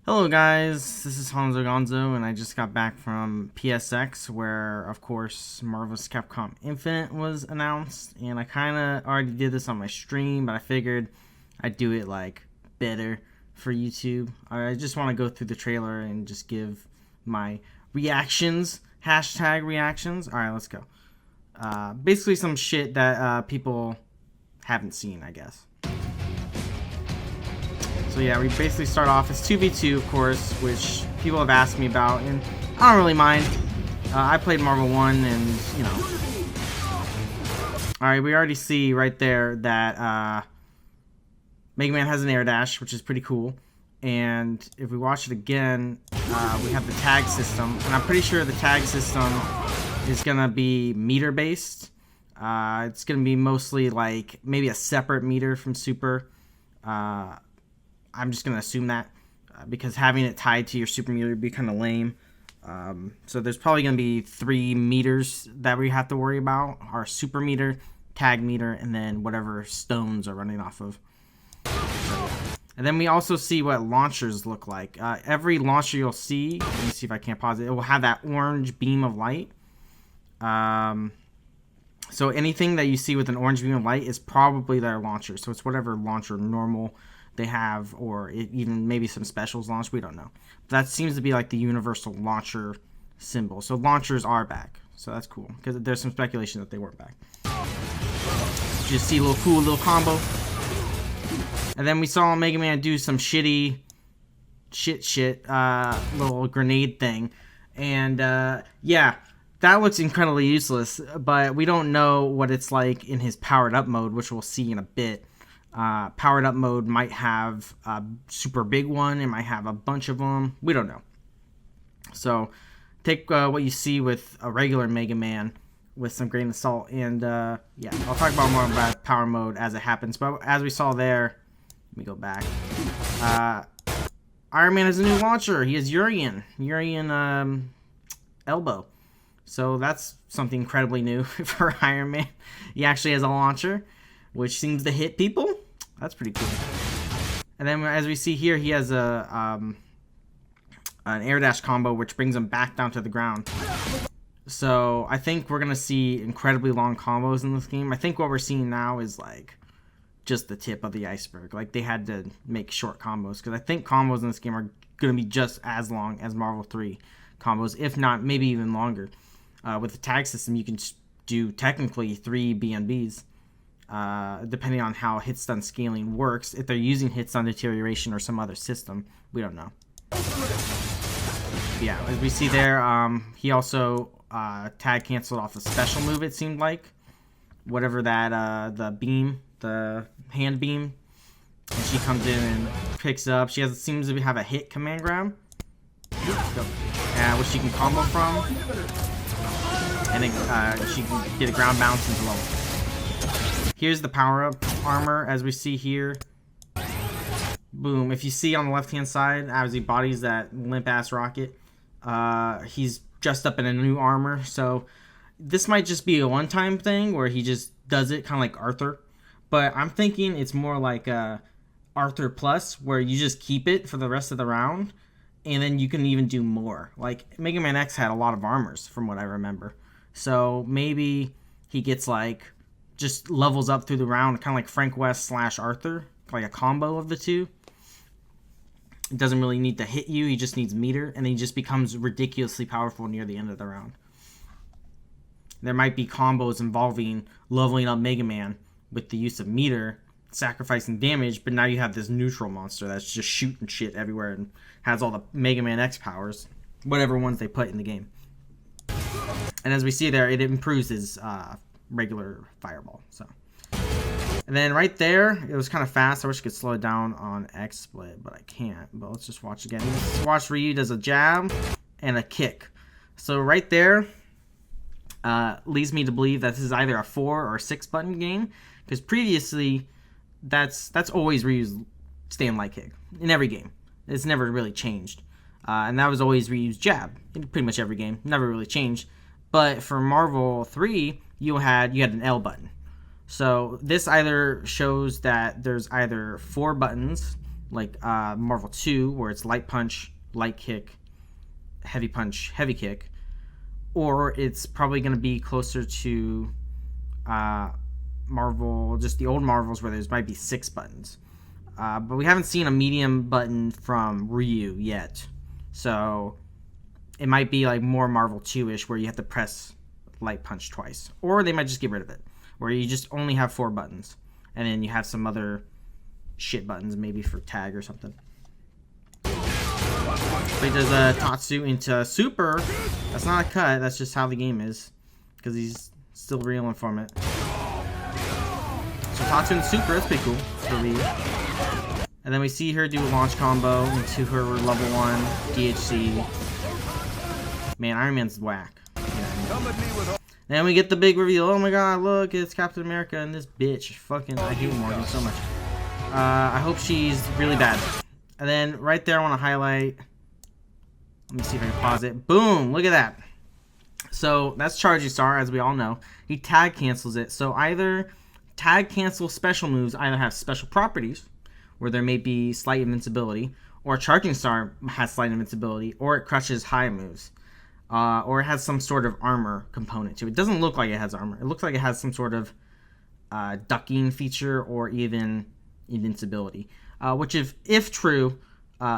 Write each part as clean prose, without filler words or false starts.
Hello guys, this is Hanzo Gonzo, and I just got back from PSX, where of course Marvel's Capcom Infinite was announced, and I kinda already did this on my stream, but I figured I'd do it like better for YouTube. I just want to go through the trailer and just give my reactions, hashtag reactions. Alright, let's go. Basically some shit that people haven't seen, I guess. So yeah, we basically start off as 2v2, of course, which people have asked me about, and I don't really mind. I played Marvel 1, and, you know. Alright, we already see right there that Mega Man has an air dash, which is pretty cool. And if we watch it again, we have the tag system, and I'm pretty sure the tag system is going to be meter-based. It's going to be mostly like maybe a separate meter from Super. I'm just going to assume that because having it tied to your super meter would be kind of lame. So there's probably going to be 3 meters that we have to worry about. Our super meter, tag meter, and then whatever stones are running off of. And then we also see what launchers look like. Every launcher you'll see, let me see if I can't pause it, it will have that orange beam of light. So anything that you see with an orange beam of light is probably their launcher. So it's whatever launcher normal they have, or even maybe some specials launch, we don't know. But that seems to be like the universal launcher symbol. So launchers are back, so that's cool, because there's some speculation that they weren't back. Just see a little cool little combo. And then we saw Mega Man do some shitty little grenade thing. And yeah, that looks incredibly useless, but we don't know what it's like in his powered up mode, which we'll see in a bit. Powered up mode might have a super big one. It might have a bunch of them. We don't know. So take what you see with a regular Mega Man with some grain of salt. And yeah, I'll talk about more about power mode as it happens. But as we saw there, let me go back. Iron Man has a new launcher. He has Urian elbow. So that's something incredibly new for Iron Man. He actually has a launcher, which seems to hit people. That's pretty cool. And then as we see here, he has an air dash combo, which brings him back down to the ground. So I think we're going to see incredibly long combos in this game. I think what we're seeing now is like just the tip of the iceberg. Like they had to make short combos, because I think combos in this game are going to be just as long as Marvel 3 combos, if not maybe even longer. With the tag system, you can do technically 3 BNBs. Depending on how hit stun scaling works, if they're using hit stun deterioration or some other system, we don't know. Yeah, as we see there, he also tag canceled off a special move, it seemed like, whatever that the hand beam, and she comes in and picks up. She seems to have a hit command grab, which she can combo from, and then she can get a ground bounce into level. Here's the power-up armor, as we see here. Boom. If you see on the left-hand side, as he bodies that limp-ass rocket, he's dressed up in a new armor. So this might just be a one-time thing where he just does it, kind of like Arthur. But I'm thinking it's more like Arthur Plus, where you just keep it for the rest of the round, and then you can even do more. Like, Mega Man X had a lot of armors, from what I remember. So maybe he gets like just levels up through the round, kind of like Frank West / Arthur, like a combo of the two. It doesn't really need to hit you, he just needs meter, and then he just becomes ridiculously powerful near the end of the round. There might be combos involving leveling up Mega Man with the use of meter, sacrificing damage, but now you have this neutral monster that's just shooting shit everywhere and has all the Mega Man X powers, whatever ones they put in the game. And as we see there, it improves his regular fireball. So, and then right there, it was kind of fast. I wish I could slow it down on XSplit, but I can't. But let's just watch again. Let's watch Ryu does a jab and a kick. So right there leads me to believe that this is either a 4 or 6 button game, because previously that's always Ryu's stand light kick in every game. It's never really changed, and that was always Ryu's jab in pretty much every game. Never really changed. But for Marvel 3, you had an L button. So this either shows that there's either 4 buttons like Marvel 2, where it's light punch, light kick, heavy punch, heavy kick, or it's probably going to be closer to Marvel, just the old Marvels where there's might be 6 buttons. But we haven't seen a medium button from Ryu yet. So it might be like more Marvel 2-ish where you have to press light punch twice. Or they might just get rid of it, where you just only have 4 buttons. And then you have some other shit buttons, maybe for tag or something. But he does a Tatsu into Super. That's not a cut, that's just how the game is. Because he's still reeling from it. So Tatsu into Super, that's pretty cool for Ryu. And then we see her do a launch combo into her level 1 DHC. Man, Iron Man's whack. Yeah. Then we get the big reveal. Oh my god, look, it's Captain America and this bitch. Fucking, I hate Morgan so much. I hope she's really bad. And then right there I want to highlight. Let me see if I can pause it. Boom, look at that. So that's Charging Star, as we all know. He tag cancels it. So either tag cancel special moves either have special properties, where there may be slight invincibility, or Charging Star has slight invincibility, or it crushes high moves, or it has some sort of armor component to it. It doesn't look like it has armor. It looks like it has some sort of ducking feature or even invincibility, which if true,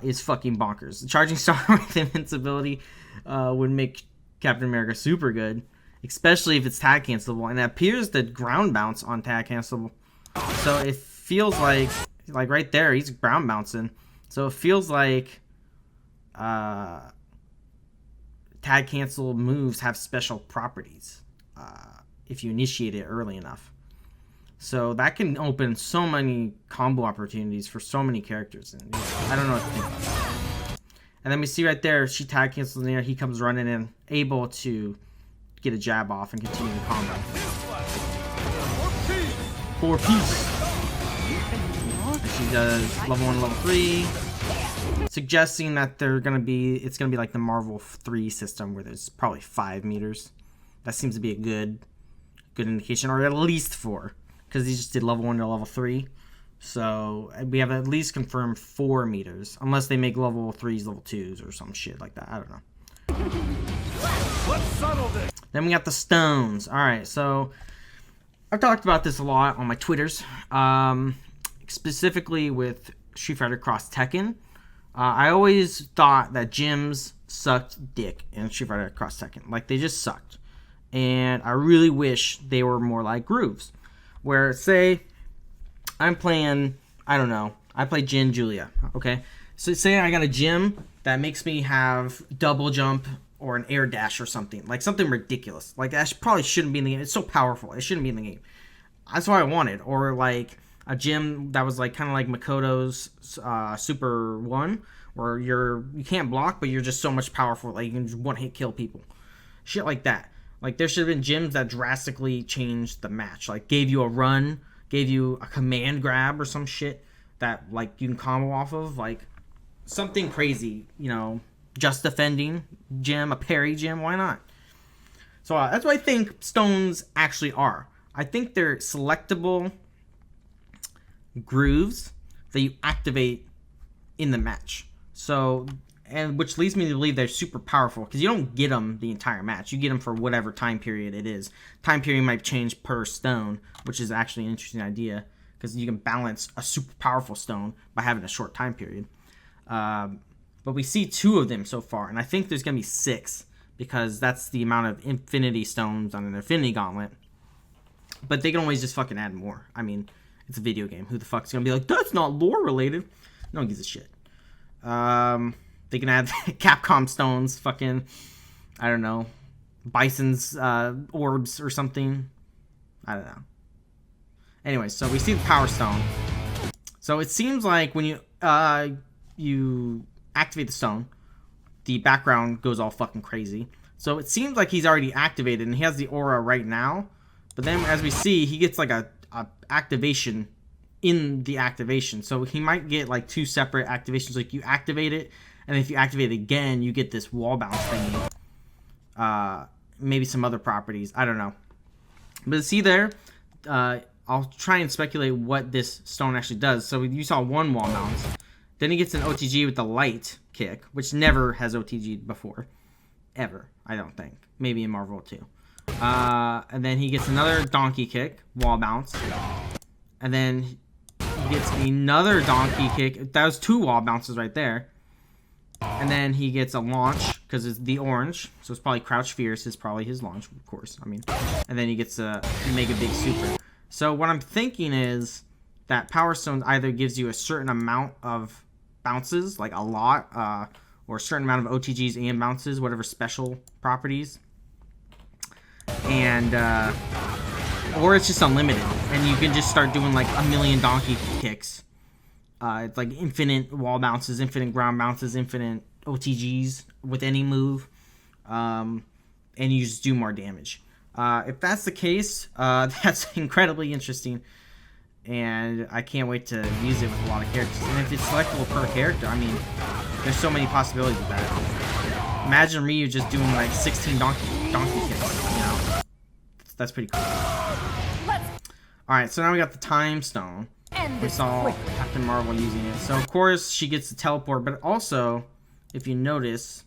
is fucking bonkers. Charging Star with invincibility would make Captain America super good, especially if it's tag cancelable, and it appears that ground bounce on tag cancelable. So it feels like right there, he's ground bouncing. So it feels like tag cancel moves have special properties if you initiate it early enough. So that can open so many combo opportunities for so many characters. And I don't know what to think about that. And then we see right there, she tag cancels in there. He comes running in, able to get a jab off and continue the combo. 4-piece. She does level 1, level 3, suggesting that it's gonna be like the Marvel 3 system where there's probably 5 meters. That seems to be a good indication, or at least 4, because he just did level 1 to level 3. So we have at least confirmed 4 meters, unless they make level 3s level 2s or some shit like that. I don't know. Then we got the stones. All right, so I've talked about this a lot on my Twitters. Specifically with Street Fighter Cross Tekken. I always thought that gyms sucked dick in Street Fighter Cross Tekken. Like, they just sucked. And I really wish they were more like grooves. Where, say, I'm playing, I don't know, I play Jin Julia, okay? So say I got a gym that makes me have double jump or an air dash or something. Like, something ridiculous. Like, that probably shouldn't be in the game. It's so powerful. It shouldn't be in the game. That's what I wanted. Or, like, a gym that was like kind of like Makoto's Super 1, where you can't block, but you're just so much powerful, like you can just one-hit kill people. Shit like that. Like, there should have been gyms that drastically changed the match. Like, gave you a run, gave you a command grab or some shit that, like, you can combo off of. Like, something crazy, you know, just defending gym, a parry gym, why not? So that's what I think stones actually are. I think they're selectable grooves that you activate in the match. So, and which leads me to believe they're super powerful, because you don't get them the entire match. You get them for whatever time period it is. Time period might change per stone, which is actually an interesting idea, because you can balance a super powerful stone by having a short time period. But we see 2 of them so far, and I think there's going to be 6, because that's the amount of infinity stones on an infinity gauntlet. But they can always just fucking add more. I mean, it's a video game. Who the fuck's gonna be like, that's not lore related? No one gives a shit. They can add Capcom stones, fucking, I don't know, Bison's orbs or something. I don't know. Anyway, so we see the Power Stone. So it seems like when you activate the stone, the background goes all fucking crazy. So it seems like he's already activated, and he has the aura right now. But then, as we see, he gets like a activation in the activation. So he might get like 2 separate activations. Like, you activate it, and if you activate it again, you get this wall bounce thingy. Maybe some other properties. I don't know. But see there, I'll try and speculate what this stone actually does. So you saw 1 wall bounce. Then he gets an OTG with the light kick, which never has OTG'd before. Ever, I don't think. Maybe in Marvel too. And then he gets another donkey kick, wall bounce. And then he gets another donkey kick. That was 2 wall bounces right there. And then he gets a launch, because it's the orange. So it's probably Crouch Fierce is probably his launch, of course. I mean, and then he gets a Mega Big Super. So what I'm thinking is that Power Stone either gives you a certain amount of bounces, like a lot, or a certain amount of OTGs and bounces, whatever special properties, and or it's just unlimited, and you can just start doing like a million donkey kicks. It's like infinite wall bounces, infinite ground bounces, infinite OTGs with any move, and you just do more damage. If that's the case, that's incredibly interesting. And I can't wait to use it with a lot of characters. And if it's selectable per character, I mean, there's so many possibilities with that. Imagine Ryu just doing like 16 donkey kicks, you know? That's pretty cool. Alright, so now we got the Time Stone. We saw Captain Marvel using it. So of course she gets the teleport, but also, if you notice,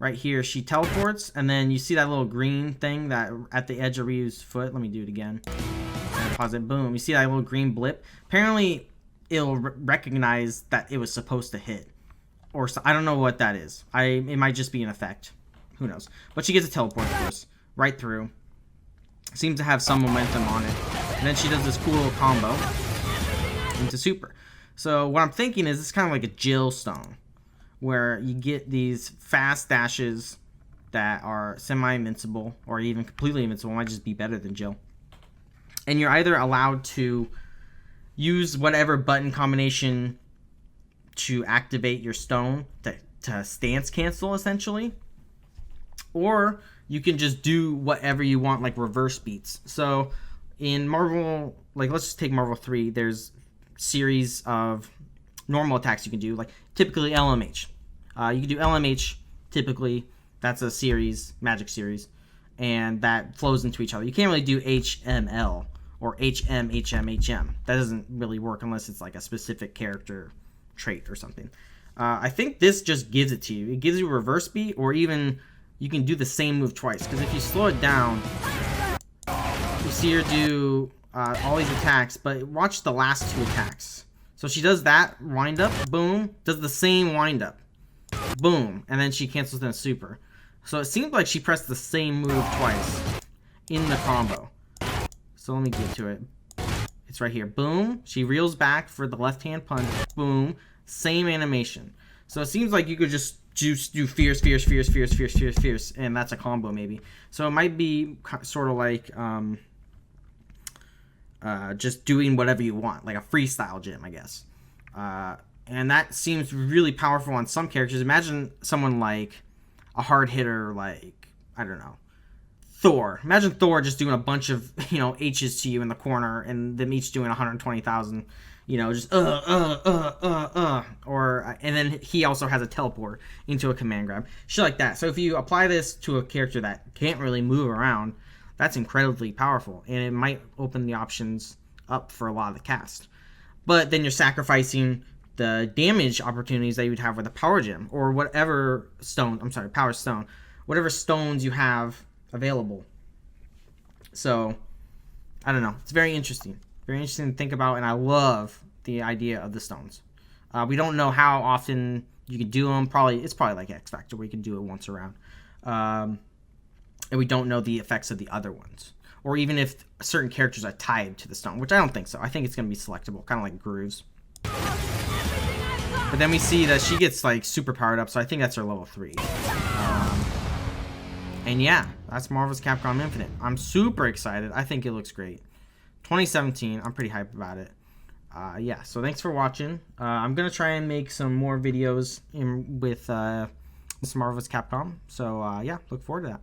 right here, she teleports, and then you see that little green thing that at the edge of Ryu's foot. Let me do it again. Pause it. Boom. You see that little green blip? Apparently, it'll recognize that it was supposed to hit, or so, I don't know what that is. It might just be an effect. Who knows? But she gets a teleport, of course, right through. Seems to have some momentum on it, and then she does this cool little combo into Super. So what I'm thinking is it's kind of like a Jill Stone, where you get these fast dashes that are semi-invincible, or even completely invincible. Might just be better than Jill. And you're either allowed to use whatever button combination to activate your stone to stance cancel, essentially. Or you can just do whatever you want, like reverse beats. So in Marvel, like let's just take Marvel 3, there's series of normal attacks you can do, like typically LMH. You can do LMH, typically, that's a series, magic series, and that flows into each other. You can't really do HML. Or HM. That doesn't really work unless it's like a specific character trait or something. I think this just gives it to you. It gives you a reverse beat, or even you can do the same move twice. Because if you slow it down, you see her do all these attacks, but watch the last 2 attacks. So she does that wind up, boom, does the same wind up, boom, and then she cancels in a super. So it seems like she pressed the same move twice in the combo. So let me get to it. It's right here. Boom. She reels back for the left-hand punch. Boom. Same animation. So it seems like you could just do fierce, and that's a combo maybe. So it might be sort of like just doing whatever you want, like a freestyle gym, I guess. And that seems really powerful on some characters. Imagine someone like a hard hitter, like, I don't know, Thor. Imagine Thor just doing a bunch of, you know, H's to you in the corner, and them each doing 120,000, you know, just or and then he also has a teleport into a command grab, shit like that. So if you apply this to a character that can't really move around, that's incredibly powerful, and it might open the options up for a lot of the cast. But then you're sacrificing the damage opportunities that you would have with a power gem or whatever power stone, whatever stones you have available. So I don't know, it's very interesting to think about, and I love the idea of the stones. We don't know how often you can do them. It's probably like X Factor, where you can do it once around, and we don't know the effects of the other ones, or even if certain characters are tied to the stone, which I don't think so. I think it's going to be selectable, kind of like Grooves. But then we see that she gets like super powered up, so I think that's her level 3. And yeah, that's Marvel's Capcom Infinite. I'm super excited. I think it looks great. 2017, I'm pretty hyped about it. Yeah, so thanks for watching. I'm going to try and make some more videos with Marvel's Capcom. So yeah, look forward to that.